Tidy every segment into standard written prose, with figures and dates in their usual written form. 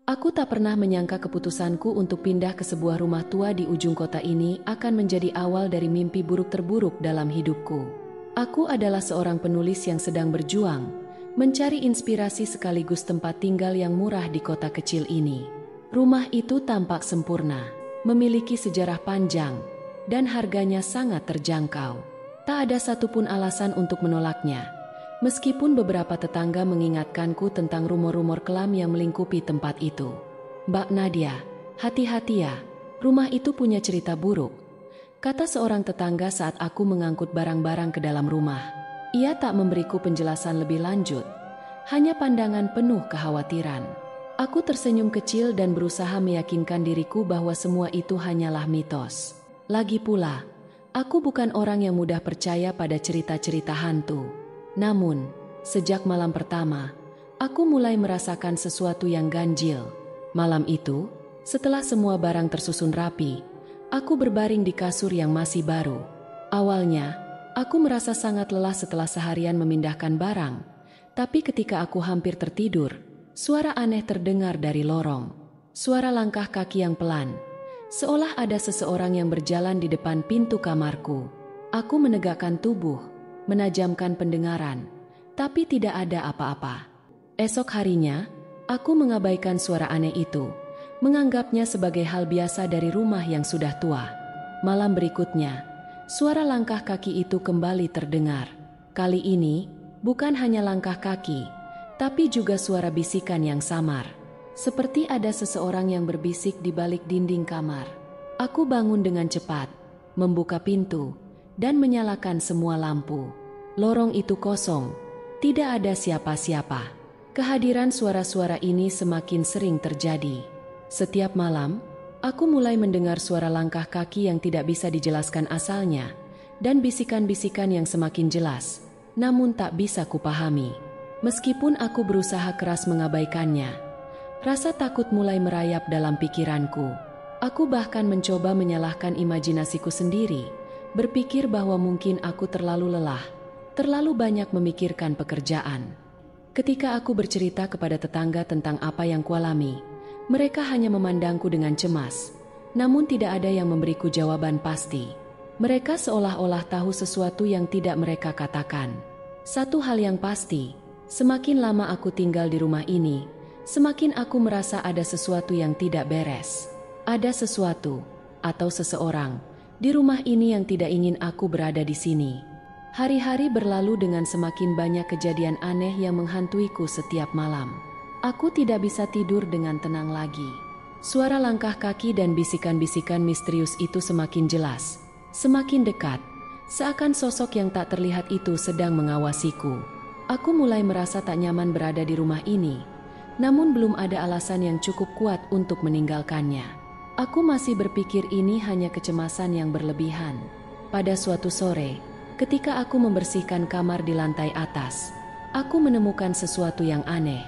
Aku tak pernah menyangka keputusanku untuk pindah ke sebuah rumah tua di ujung kota ini akan menjadi awal dari mimpi buruk terburuk dalam hidupku. Aku adalah seorang penulis yang sedang berjuang, mencari inspirasi sekaligus tempat tinggal yang murah di kota kecil ini. Rumah itu tampak sempurna, memiliki sejarah panjang, dan harganya sangat terjangkau. Tak ada satupun alasan untuk menolaknya. Meskipun beberapa tetangga mengingatkanku tentang rumor-rumor kelam yang melingkupi tempat itu. "Mbak Nadia, hati-hati ya, rumah itu punya cerita buruk," kata seorang tetangga saat aku mengangkut barang-barang ke dalam rumah. Ia tak memberiku penjelasan lebih lanjut, hanya pandangan penuh kekhawatiran. Aku tersenyum kecil dan berusaha meyakinkan diriku bahwa semua itu hanyalah mitos. Lagi pula, aku bukan orang yang mudah percaya pada cerita-cerita hantu. Namun, sejak malam pertama, aku mulai merasakan sesuatu yang ganjil. Malam itu, setelah semua barang tersusun rapi, aku berbaring di kasur yang masih baru. Awalnya, aku merasa sangat lelah setelah seharian memindahkan barang. Tapi ketika aku hampir tertidur, suara aneh terdengar dari lorong. Suara langkah kaki yang pelan, seolah ada seseorang yang berjalan di depan pintu kamarku. Aku menegakkan tubuh, menajamkan pendengaran, tapi tidak ada apa-apa. Esok harinya, aku mengabaikan suara aneh itu, menganggapnya sebagai hal biasa dari rumah yang sudah tua. Malam berikutnya, suara langkah kaki itu kembali terdengar. Kali ini, bukan hanya langkah kaki, tapi juga suara bisikan yang samar. Seperti ada seseorang yang berbisik di balik dinding kamar. Aku bangun dengan cepat, membuka pintu, dan menyalakan semua lampu. Lorong itu kosong, tidak ada siapa-siapa. Kehadiran suara-suara ini semakin sering terjadi. Setiap malam, aku mulai mendengar suara langkah kaki yang tidak bisa dijelaskan asalnya, dan bisikan-bisikan yang semakin jelas, namun tak bisa kupahami. Meskipun aku berusaha keras mengabaikannya, rasa takut mulai merayap dalam pikiranku. Aku bahkan mencoba menyalahkan imajinasiku sendiri, berpikir bahwa mungkin aku terlalu lelah, terlalu banyak memikirkan pekerjaan. Ketika aku bercerita kepada tetangga tentang apa yang kualami, mereka hanya memandangku dengan cemas, namun tidak ada yang memberiku jawaban pasti. Mereka seolah-olah tahu sesuatu yang tidak mereka katakan. Satu hal yang pasti, semakin lama aku tinggal di rumah ini, semakin aku merasa ada sesuatu yang tidak beres. Ada sesuatu, atau seseorang, di rumah ini yang tidak ingin aku berada di sini. Hari-hari berlalu dengan semakin banyak kejadian aneh yang menghantuiku setiap malam. Aku tidak bisa tidur dengan tenang lagi. Suara langkah kaki dan bisikan-bisikan misterius itu semakin jelas, semakin dekat, seakan sosok yang tak terlihat itu sedang mengawasiku. Aku mulai merasa tak nyaman berada di rumah ini, namun belum ada alasan yang cukup kuat untuk meninggalkannya. Aku masih berpikir ini hanya kecemasan yang berlebihan. Pada suatu sore, ketika aku membersihkan kamar di lantai atas, aku menemukan sesuatu yang aneh.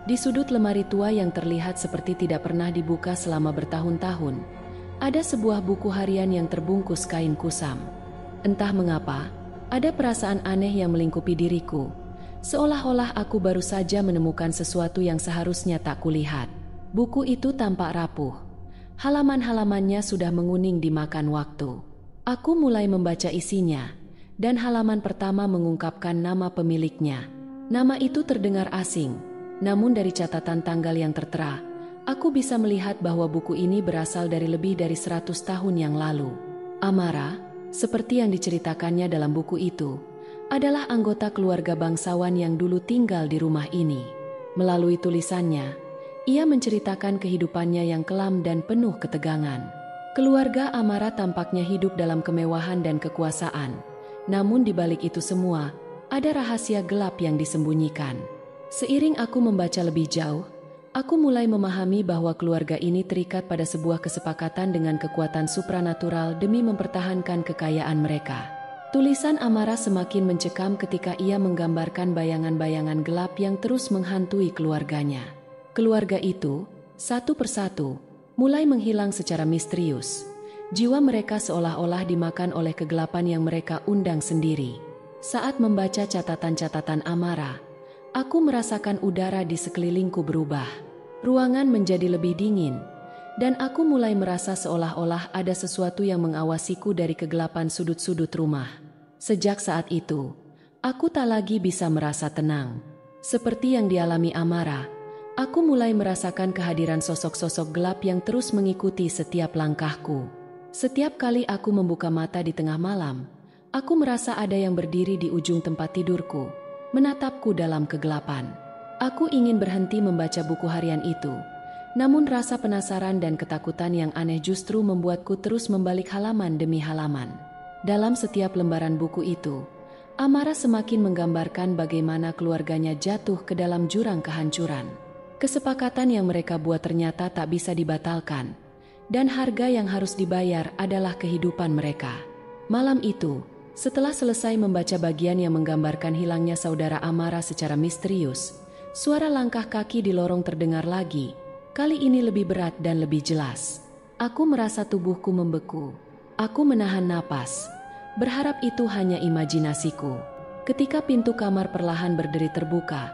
Di sudut lemari tua yang terlihat seperti tidak pernah dibuka selama bertahun-tahun, ada sebuah buku harian yang terbungkus kain kusam. Entah mengapa, ada perasaan aneh yang melingkupi diriku, seolah-olah aku baru saja menemukan sesuatu yang seharusnya tak kulihat. Buku itu tampak rapuh. Halaman-halamannya sudah menguning dimakan waktu. Aku mulai membaca isinya, dan halaman pertama mengungkapkan nama pemiliknya. Nama itu terdengar asing, namun dari catatan tanggal yang tertera, aku bisa melihat bahwa buku ini berasal dari lebih dari 100 tahun yang lalu. Amara, seperti yang diceritakannya dalam buku itu, adalah anggota keluarga bangsawan yang dulu tinggal di rumah ini. Melalui tulisannya, ia menceritakan kehidupannya yang kelam dan penuh ketegangan. Keluarga Amara tampaknya hidup dalam kemewahan dan kekuasaan. Namun di balik itu semua, ada rahasia gelap yang disembunyikan. Seiring aku membaca lebih jauh, aku mulai memahami bahwa keluarga ini terikat pada sebuah kesepakatan dengan kekuatan supranatural demi mempertahankan kekayaan mereka. Tulisan Amara semakin mencekam ketika ia menggambarkan bayangan-bayangan gelap yang terus menghantui keluarganya. Keluarga itu, satu persatu, mulai menghilang secara misterius. Jiwa mereka seolah-olah dimakan oleh kegelapan yang mereka undang sendiri. Saat membaca catatan-catatan Amara, aku merasakan udara di sekelilingku berubah. Ruangan menjadi lebih dingin, dan aku mulai merasa seolah-olah ada sesuatu yang mengawasiku dari kegelapan sudut-sudut rumah. Sejak saat itu, aku tak lagi bisa merasa tenang. Seperti yang dialami Amara, aku mulai merasakan kehadiran sosok-sosok gelap yang terus mengikuti setiap langkahku. Setiap kali aku membuka mata di tengah malam, aku merasa ada yang berdiri di ujung tempat tidurku, menatapku dalam kegelapan. Aku ingin berhenti membaca buku harian itu, namun rasa penasaran dan ketakutan yang aneh justru membuatku terus membalik halaman demi halaman. Dalam setiap lembaran buku itu, Amara semakin menggambarkan bagaimana keluarganya jatuh ke dalam jurang kehancuran. Kesepakatan yang mereka buat ternyata tak bisa dibatalkan, dan harga yang harus dibayar adalah kehidupan mereka. Malam itu, setelah selesai membaca bagian yang menggambarkan hilangnya saudara Amara secara misterius, suara langkah kaki di lorong terdengar lagi, kali ini lebih berat dan lebih jelas. Aku merasa tubuhku membeku. Aku menahan napas, berharap itu hanya imajinasiku. Ketika pintu kamar perlahan berderi terbuka,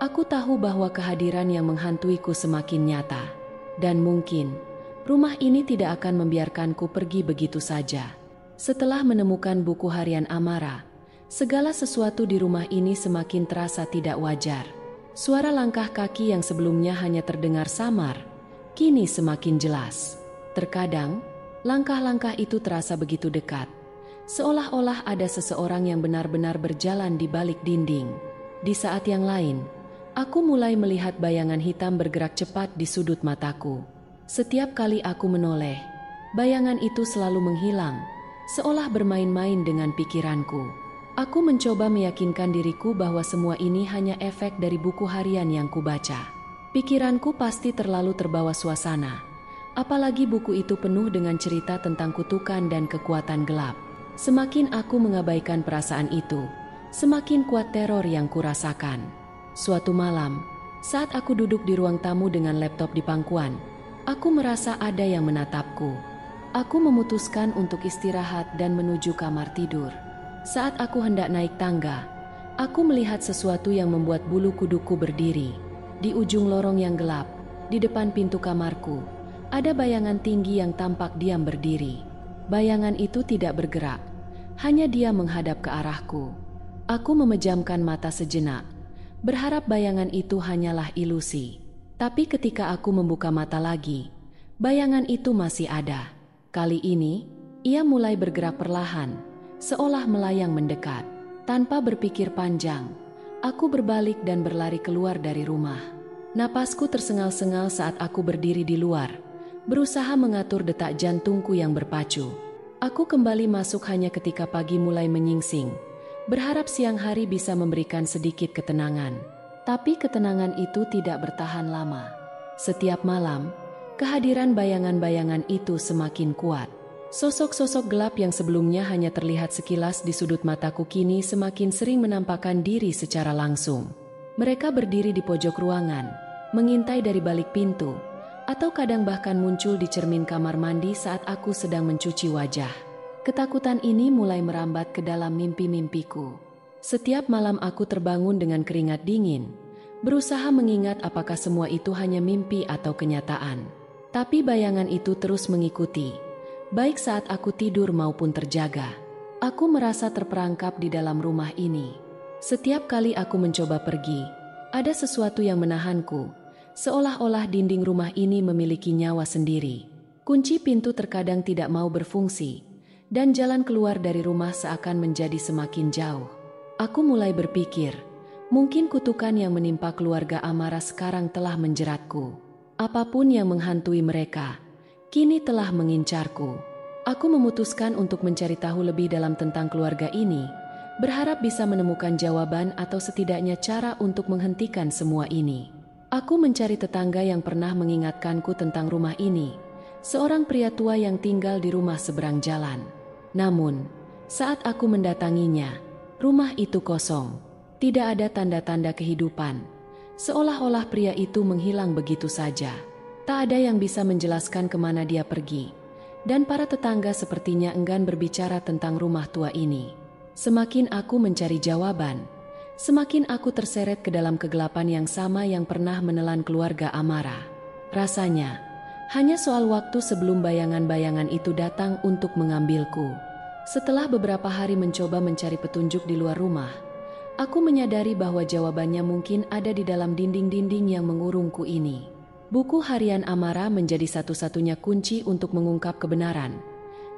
aku tahu bahwa kehadiran yang menghantuiku semakin nyata. Dan mungkin, rumah ini tidak akan membiarkanku pergi begitu saja. Setelah menemukan buku harian Amara, segala sesuatu di rumah ini semakin terasa tidak wajar. Suara langkah kaki yang sebelumnya hanya terdengar samar, kini semakin jelas. Terkadang, langkah-langkah itu terasa begitu dekat, seolah-olah ada seseorang yang benar-benar berjalan di balik dinding. Di saat yang lain, aku mulai melihat bayangan hitam bergerak cepat di sudut mataku. Setiap kali aku menoleh, bayangan itu selalu menghilang, seolah bermain-main dengan pikiranku. Aku mencoba meyakinkan diriku bahwa semua ini hanya efek dari buku harian yang kubaca. Pikiranku pasti terlalu terbawa suasana, apalagi buku itu penuh dengan cerita tentang kutukan dan kekuatan gelap. Semakin aku mengabaikan perasaan itu, semakin kuat teror yang kurasakan. Suatu malam, saat aku duduk di ruang tamu dengan laptop di pangkuan, aku merasa ada yang menatapku. Aku memutuskan untuk istirahat dan menuju kamar tidur. Saat aku hendak naik tangga, aku melihat sesuatu yang membuat bulu kuduku berdiri. Di ujung lorong yang gelap, di depan pintu kamarku, ada bayangan tinggi yang tampak diam berdiri. Bayangan itu tidak bergerak, hanya dia menghadap ke arahku. Aku memejamkan mata sejenak, berharap bayangan itu hanyalah ilusi. Tapi ketika aku membuka mata lagi, bayangan itu masih ada. Kali ini, ia mulai bergerak perlahan, seolah melayang mendekat. Tanpa berpikir panjang, aku berbalik dan berlari keluar dari rumah. Napasku tersengal-sengal saat aku berdiri di luar, berusaha mengatur detak jantungku yang berpacu. Aku kembali masuk hanya ketika pagi mulai menyingsing, berharap siang hari bisa memberikan sedikit ketenangan. Tapi ketenangan itu tidak bertahan lama. Setiap malam, kehadiran bayangan-bayangan itu semakin kuat. Sosok-sosok gelap yang sebelumnya hanya terlihat sekilas di sudut mataku kini semakin sering menampakkan diri secara langsung. Mereka berdiri di pojok ruangan, mengintai dari balik pintu, atau kadang bahkan muncul di cermin kamar mandi saat aku sedang mencuci wajah. Ketakutan ini mulai merambat ke dalam mimpi-mimpiku. Setiap malam aku terbangun dengan keringat dingin, berusaha mengingat apakah semua itu hanya mimpi atau kenyataan. Tapi bayangan itu terus mengikuti, baik saat aku tidur maupun terjaga. Aku merasa terperangkap di dalam rumah ini. Setiap kali aku mencoba pergi, ada sesuatu yang menahanku, seolah-olah dinding rumah ini memiliki nyawa sendiri. Kunci pintu terkadang tidak mau berfungsi, dan jalan keluar dari rumah seakan menjadi semakin jauh. Aku mulai berpikir, mungkin kutukan yang menimpa keluarga Amara sekarang telah menjeratku. Apapun yang menghantui mereka, kini telah mengincarku. Aku memutuskan untuk mencari tahu lebih dalam tentang keluarga ini, berharap bisa menemukan jawaban atau setidaknya cara untuk menghentikan semua ini. Aku mencari tetangga yang pernah mengingatkanku tentang rumah ini, seorang pria tua yang tinggal di rumah seberang jalan. Namun, saat aku mendatanginya, rumah itu kosong. Tidak ada tanda-tanda kehidupan, seolah-olah pria itu menghilang begitu saja. Tak ada yang bisa menjelaskan kemana dia pergi, dan para tetangga sepertinya enggan berbicara tentang rumah tua ini. Semakin aku mencari jawaban, semakin aku terseret ke dalam kegelapan yang sama yang pernah menelan keluarga Amara. Rasanya, hanya soal waktu sebelum bayangan-bayangan itu datang untuk mengambilku. Setelah beberapa hari mencoba mencari petunjuk di luar rumah, aku menyadari bahwa jawabannya mungkin ada di dalam dinding-dinding yang mengurungku ini. Buku harian Amara menjadi satu-satunya kunci untuk mengungkap kebenaran.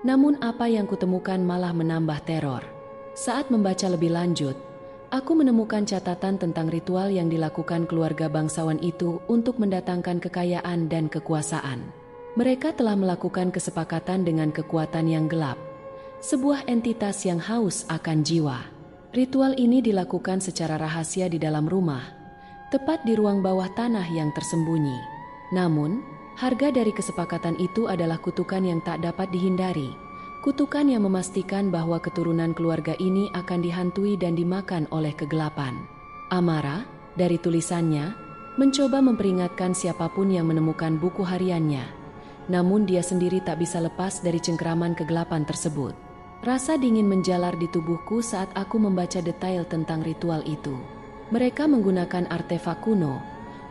Namun apa yang kutemukan malah menambah teror. Saat membaca lebih lanjut, aku menemukan catatan tentang ritual yang dilakukan keluarga bangsawan itu untuk mendatangkan kekayaan dan kekuasaan. Mereka telah melakukan kesepakatan dengan kekuatan yang gelap, sebuah entitas yang haus akan jiwa. Ritual ini dilakukan secara rahasia di dalam rumah, tepat di ruang bawah tanah yang tersembunyi. Namun, harga dari kesepakatan itu adalah kutukan yang tak dapat dihindari. Kutukan yang memastikan bahwa keturunan keluarga ini akan dihantui dan dimakan oleh kegelapan. Amara, dari tulisannya, mencoba memperingatkan siapapun yang menemukan buku hariannya. Namun dia sendiri tak bisa lepas dari cengkeraman kegelapan tersebut. Rasa dingin menjalar di tubuhku saat aku membaca detail tentang ritual itu. Mereka menggunakan artefak kuno,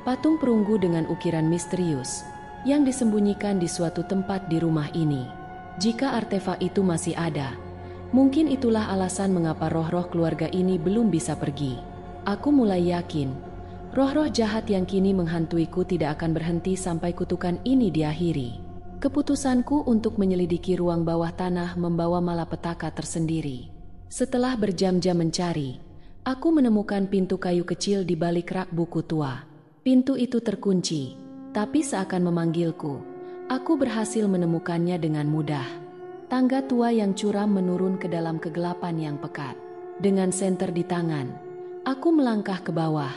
patung perunggu dengan ukiran misterius, yang disembunyikan di suatu tempat di rumah ini. Jika artefak itu masih ada, mungkin itulah alasan mengapa roh-roh keluarga ini belum bisa pergi. Aku mulai yakin, roh-roh jahat yang kini menghantuiku tidak akan berhenti sampai kutukan ini diakhiri. Keputusanku untuk menyelidiki ruang bawah tanah membawa malapetaka tersendiri. Setelah berjam-jam mencari, aku menemukan pintu kayu kecil di balik rak buku tua. Pintu itu terkunci, tapi seakan memanggilku. Aku berhasil menemukannya dengan mudah. Tangga tua yang curam menurun ke dalam kegelapan yang pekat. Dengan senter di tangan, aku melangkah ke bawah.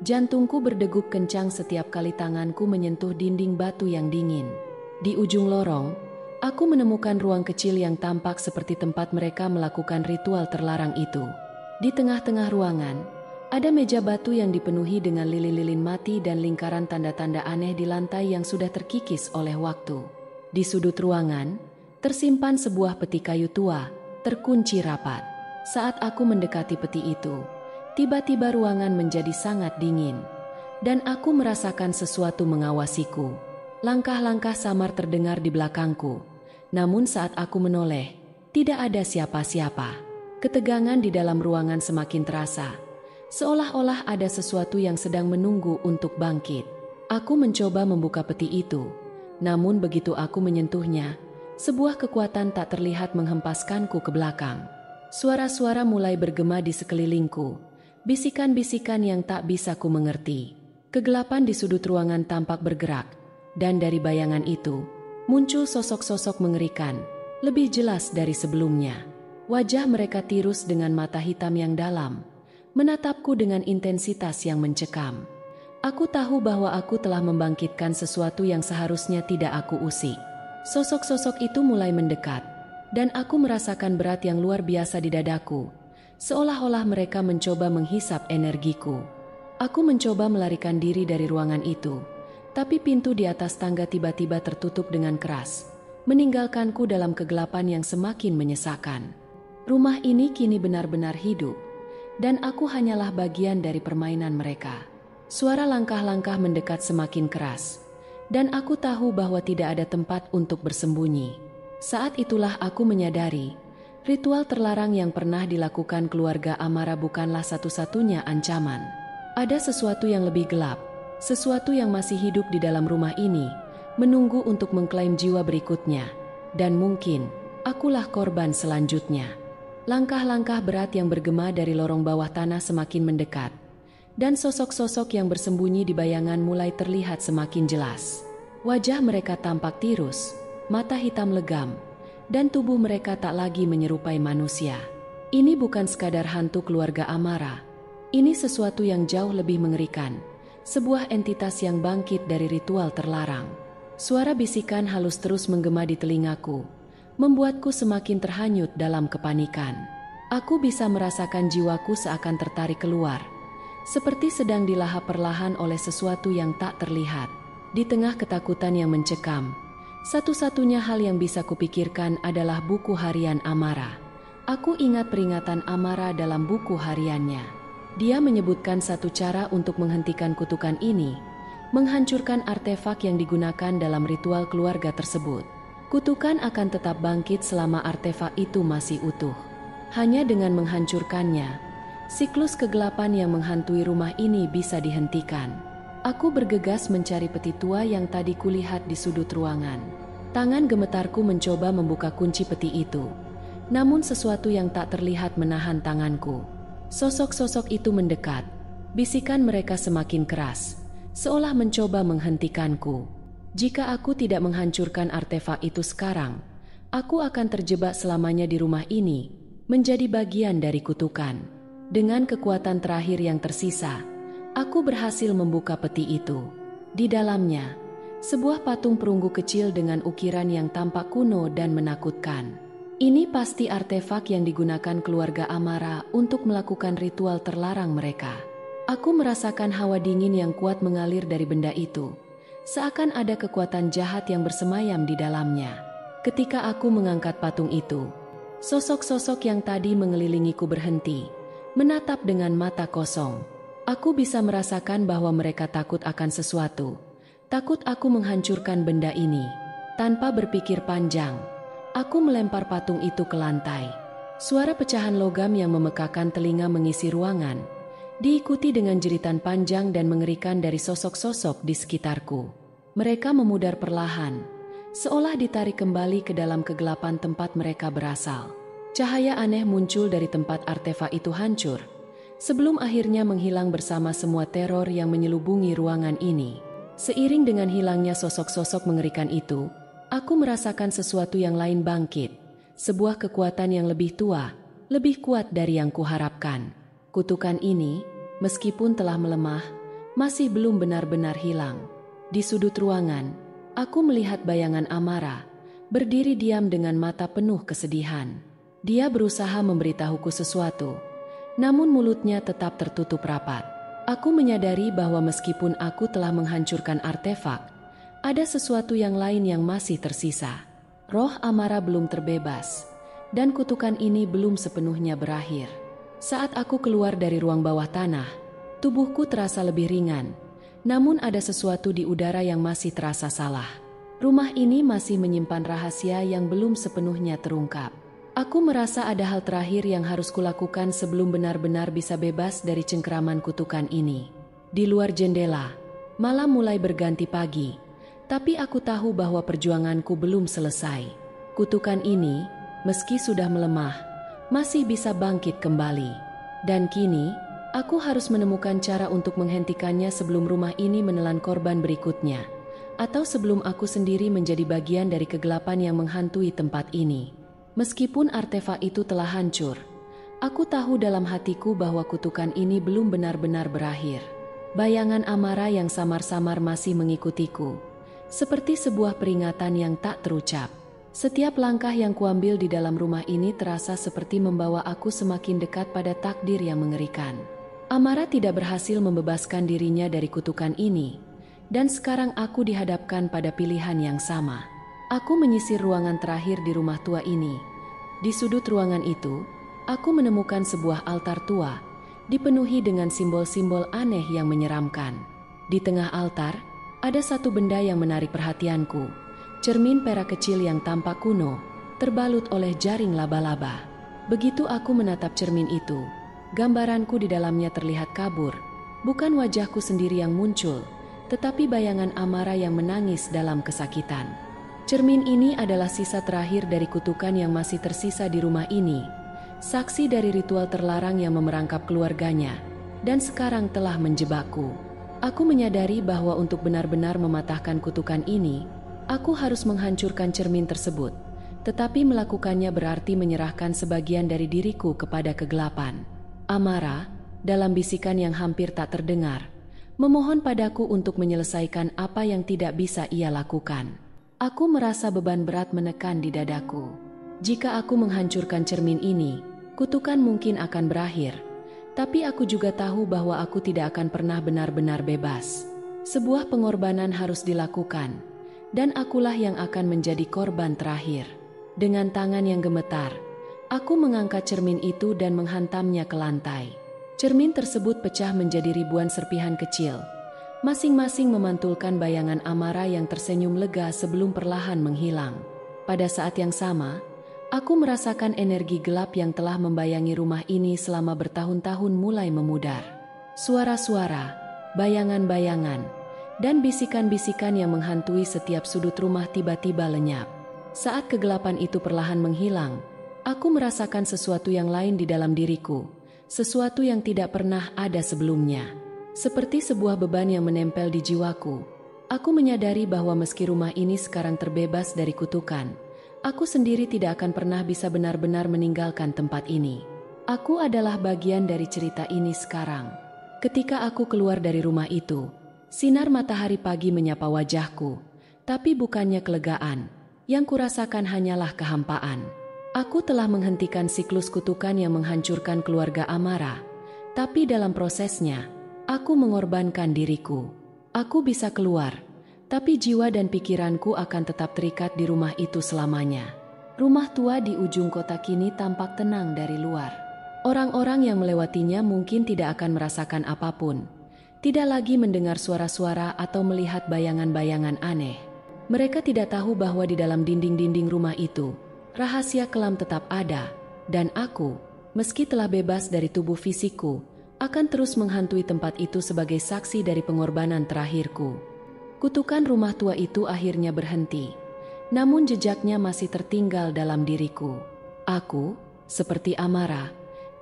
Jantungku berdegup kencang setiap kali tanganku menyentuh dinding batu yang dingin. Di ujung lorong, aku menemukan ruang kecil yang tampak seperti tempat mereka melakukan ritual terlarang itu. Di tengah-tengah ruangan, ada meja batu yang dipenuhi dengan lilin-lilin mati dan lingkaran tanda-tanda aneh di lantai yang sudah terkikis oleh waktu. Di sudut ruangan, tersimpan sebuah peti kayu tua, terkunci rapat. Saat aku mendekati peti itu, tiba-tiba ruangan menjadi sangat dingin, dan aku merasakan sesuatu mengawasiku. Langkah-langkah samar terdengar di belakangku, namun saat aku menoleh, tidak ada siapa-siapa. Ketegangan di dalam ruangan semakin terasa, seolah-olah ada sesuatu yang sedang menunggu untuk bangkit. Aku mencoba membuka peti itu, namun begitu aku menyentuhnya, sebuah kekuatan tak terlihat menghempaskanku ke belakang. Suara-suara mulai bergema di sekelilingku, bisikan-bisikan yang tak bisa ku mengerti. Kegelapan di sudut ruangan tampak bergerak, dan dari bayangan itu, muncul sosok-sosok mengerikan, lebih jelas dari sebelumnya. Wajah mereka tirus dengan mata hitam yang dalam, menatapku dengan intensitas yang mencekam. Aku tahu bahwa aku telah membangkitkan sesuatu yang seharusnya tidak aku usik. Sosok-sosok itu mulai mendekat, dan aku merasakan berat yang luar biasa di dadaku, seolah-olah mereka mencoba menghisap energiku. Aku mencoba melarikan diri dari ruangan itu, tapi pintu di atas tangga tiba-tiba tertutup dengan keras, meninggalkanku dalam kegelapan yang semakin menyesakan. Rumah ini kini benar-benar hidup, dan aku hanyalah bagian dari permainan mereka. Suara langkah-langkah mendekat semakin keras, dan aku tahu bahwa tidak ada tempat untuk bersembunyi. Saat itulah aku menyadari, ritual terlarang yang pernah dilakukan keluarga Amara bukanlah satu-satunya ancaman. Ada sesuatu yang lebih gelap, sesuatu yang masih hidup di dalam rumah ini, menunggu untuk mengklaim jiwa berikutnya, dan mungkin akulah korban selanjutnya. Langkah-langkah berat yang bergema dari lorong bawah tanah semakin mendekat, dan sosok-sosok yang bersembunyi di bayangan mulai terlihat semakin jelas. Wajah mereka tampak tirus, mata hitam legam, dan tubuh mereka tak lagi menyerupai manusia. Ini bukan sekadar hantu keluarga Amara, ini sesuatu yang jauh lebih mengerikan, sebuah entitas yang bangkit dari ritual terlarang. Suara bisikan halus terus menggema di telingaku, membuatku semakin terhanyut dalam kepanikan. Aku bisa merasakan jiwaku seakan tertarik keluar, seperti sedang dilahap perlahan oleh sesuatu yang tak terlihat. Di tengah ketakutan yang mencekam, satu-satunya hal yang bisa kupikirkan adalah buku harian Amara. Aku ingat peringatan Amara dalam buku hariannya. Dia menyebutkan satu cara untuk menghentikan kutukan ini, menghancurkan artefak yang digunakan dalam ritual keluarga tersebut. Kutukan akan tetap bangkit selama artefak itu masih utuh. Hanya dengan menghancurkannya, siklus kegelapan yang menghantui rumah ini bisa dihentikan. Aku bergegas mencari peti tua yang tadi kulihat di sudut ruangan. Tangan gemetarku mencoba membuka kunci peti itu. Namun sesuatu yang tak terlihat menahan tanganku. Sosok-sosok itu mendekat. Bisikan mereka semakin keras, seolah mencoba menghentikanku. Jika aku tidak menghancurkan artefak itu sekarang, aku akan terjebak selamanya di rumah ini, menjadi bagian dari kutukan. Dengan kekuatan terakhir yang tersisa, aku berhasil membuka peti itu. Di dalamnya, sebuah patung perunggu kecil dengan ukiran yang tampak kuno dan menakutkan. Ini pasti artefak yang digunakan keluarga Amara untuk melakukan ritual terlarang mereka. Aku merasakan hawa dingin yang kuat mengalir dari benda itu, seakan ada kekuatan jahat yang bersemayam di dalamnya. Ketika aku mengangkat patung itu, sosok-sosok yang tadi mengelilingiku berhenti, menatap dengan mata kosong. Aku bisa merasakan bahwa mereka takut akan sesuatu. Takut aku menghancurkan benda ini. Tanpa berpikir panjang, aku melempar patung itu ke lantai. Suara pecahan logam yang memekakan telinga mengisi ruangan, diikuti dengan jeritan panjang dan mengerikan dari sosok-sosok di sekitarku. Mereka memudar perlahan, seolah ditarik kembali ke dalam kegelapan tempat mereka berasal. Cahaya aneh muncul dari tempat artefak itu hancur, sebelum akhirnya menghilang bersama semua teror yang menyelubungi ruangan ini. Seiring dengan hilangnya sosok-sosok mengerikan itu, aku merasakan sesuatu yang lain bangkit, sebuah kekuatan yang lebih tua, lebih kuat dari yang kuharapkan. Kutukan ini, meskipun telah melemah, masih belum benar-benar hilang. Di sudut ruangan, aku melihat bayangan Amara, berdiri diam dengan mata penuh kesedihan. Dia berusaha memberitahuku sesuatu, namun mulutnya tetap tertutup rapat. Aku menyadari bahwa meskipun aku telah menghancurkan artefak, ada sesuatu yang lain yang masih tersisa. Roh Amara belum terbebas, dan kutukan ini belum sepenuhnya berakhir. Saat aku keluar dari ruang bawah tanah, tubuhku terasa lebih ringan, namun ada sesuatu di udara yang masih terasa salah. Rumah ini masih menyimpan rahasia yang belum sepenuhnya terungkap. Aku merasa ada hal terakhir yang harus kulakukan sebelum benar-benar bisa bebas dari cengkeraman kutukan ini. Di luar jendela, malam mulai berganti pagi, tapi aku tahu bahwa perjuanganku belum selesai. Kutukan ini, meski sudah melemah, masih bisa bangkit kembali. Dan kini, aku harus menemukan cara untuk menghentikannya sebelum rumah ini menelan korban berikutnya, atau sebelum aku sendiri menjadi bagian dari kegelapan yang menghantui tempat ini. Meskipun artefak itu telah hancur, aku tahu dalam hatiku bahwa kutukan ini belum benar-benar berakhir. Bayangan Amara yang samar-samar masih mengikutiku, seperti sebuah peringatan yang tak terucap. Setiap langkah yang kuambil di dalam rumah ini terasa seperti membawa aku semakin dekat pada takdir yang mengerikan. Amara tidak berhasil membebaskan dirinya dari kutukan ini, dan sekarang aku dihadapkan pada pilihan yang sama. Aku menyisir ruangan terakhir di rumah tua ini. Di sudut ruangan itu, aku menemukan sebuah altar tua, dipenuhi dengan simbol-simbol aneh yang menyeramkan. Di tengah altar, ada satu benda yang menarik perhatianku, cermin perak kecil yang tampak kuno, terbalut oleh jaring laba-laba. Begitu aku menatap cermin itu, gambaranku di dalamnya terlihat kabur. Bukan wajahku sendiri yang muncul, tetapi bayangan Amara yang menangis dalam kesakitan. Cermin ini adalah sisa terakhir dari kutukan yang masih tersisa di rumah ini, saksi dari ritual terlarang yang memerangkap keluarganya, dan sekarang telah menjebakku. Aku menyadari bahwa untuk benar-benar mematahkan kutukan ini, aku harus menghancurkan cermin tersebut, tetapi melakukannya berarti menyerahkan sebagian dari diriku kepada kegelapan. Amara, dalam bisikan yang hampir tak terdengar, memohon padaku untuk menyelesaikan apa yang tidak bisa ia lakukan. Aku merasa beban berat menekan di dadaku. Jika aku menghancurkan cermin ini, kutukan mungkin akan berakhir. Tapi aku juga tahu bahwa aku tidak akan pernah benar-benar bebas. Sebuah pengorbanan harus dilakukan, dan akulah yang akan menjadi korban terakhir. Dengan tangan yang gemetar, aku mengangkat cermin itu dan menghantamnya ke lantai. Cermin tersebut pecah menjadi ribuan serpihan kecil, Masing-masing memantulkan bayangan Amara yang tersenyum lega sebelum perlahan menghilang. Pada saat yang sama, aku merasakan energi gelap yang telah membayangi rumah ini selama bertahun-tahun mulai memudar. Suara-suara, bayangan-bayangan, dan bisikan-bisikan yang menghantui setiap sudut rumah tiba-tiba lenyap. Saat kegelapan itu perlahan menghilang, aku merasakan sesuatu yang lain di dalam diriku, sesuatu yang tidak pernah ada sebelumnya. Seperti sebuah beban yang menempel di jiwaku, aku menyadari bahwa meski rumah ini sekarang terbebas dari kutukan, aku sendiri tidak akan pernah bisa benar-benar meninggalkan tempat ini. Aku adalah bagian dari cerita ini sekarang. Ketika aku keluar dari rumah itu, sinar matahari pagi menyapa wajahku, tapi bukannya kelegaan. Yang kurasakan hanyalah kehampaan. Aku telah menghentikan siklus kutukan yang menghancurkan keluarga Amara, tapi dalam prosesnya, aku mengorbankan diriku. Aku bisa keluar, tapi jiwa dan pikiranku akan tetap terikat di rumah itu selamanya. Rumah tua di ujung kota kini tampak tenang dari luar. Orang-orang yang melewatinya mungkin tidak akan merasakan apapun, tidak lagi mendengar suara-suara atau melihat bayangan-bayangan aneh. Mereka tidak tahu bahwa di dalam dinding-dinding rumah itu, rahasia kelam tetap ada, dan aku, meski telah bebas dari tubuh fisikku, akan terus menghantui tempat itu sebagai saksi dari pengorbanan terakhirku. Kutukan rumah tua itu akhirnya berhenti, namun jejaknya masih tertinggal dalam diriku. Aku, seperti Amara,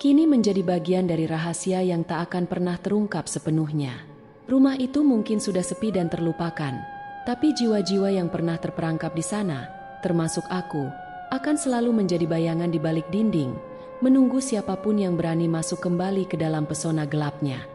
kini menjadi bagian dari rahasia yang tak akan pernah terungkap sepenuhnya. Rumah itu mungkin sudah sepi dan terlupakan, tapi jiwa-jiwa yang pernah terperangkap di sana, termasuk aku, akan selalu menjadi bayangan di balik dinding, menunggu siapapun yang berani masuk kembali ke dalam pesona gelapnya.